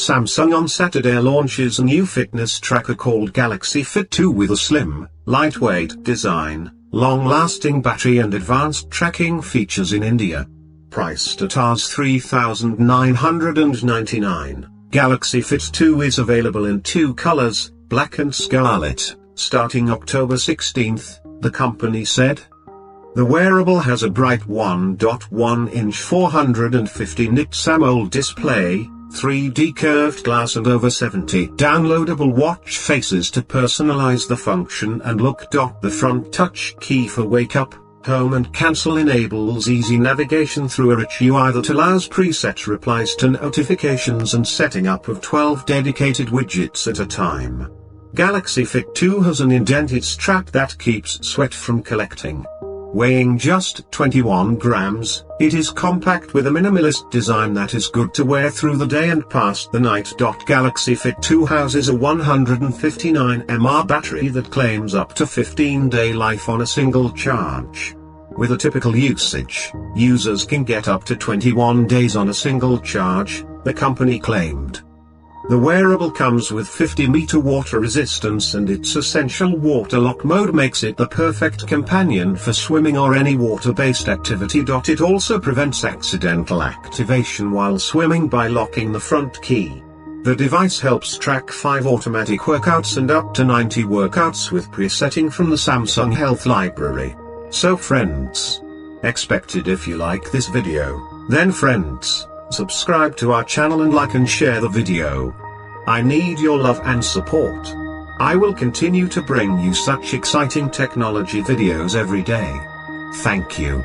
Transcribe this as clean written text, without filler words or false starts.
Samsung on Saturday launches a new fitness tracker called Galaxy Fit 2 with a slim, lightweight design, long-lasting battery and advanced tracking features in India. Priced at Rs 3,999, Galaxy Fit 2 is available in two colors, black and scarlet, starting October 16th, the company said. The wearable has a bright 1.1-inch 450 nits AMOLED display, 3D curved glass and over 70 downloadable watch faces to personalize the function and look. The front touch key for wake up, home and cancel enables easy navigation through a rich UI that allows preset replies to notifications and setting up of 12 dedicated widgets at a time. Galaxy Fit 2 has an indented strap that keeps sweat from collecting. Weighing just 21 grams, it is compact with a minimalist design that is good to wear through the day and past the night. Galaxy Fit 2 houses a 159 mAh battery that claims up to 15-day life on a single charge. With a typical usage, users can get up to 21 days on a single charge, the company claimed. The wearable comes with 50-meter water resistance and its essential water lock mode makes it the perfect companion for swimming or any water-based activity. It also prevents accidental activation while swimming by locking the front key. The device helps track 5 automatic workouts and up to 90 workouts with presetting from the Samsung Health Library. So friends, expected if you like this video, then friends, subscribe to our channel and like and share the video. I need your love and support. I will continue to bring you such exciting technology videos every day. Thank you.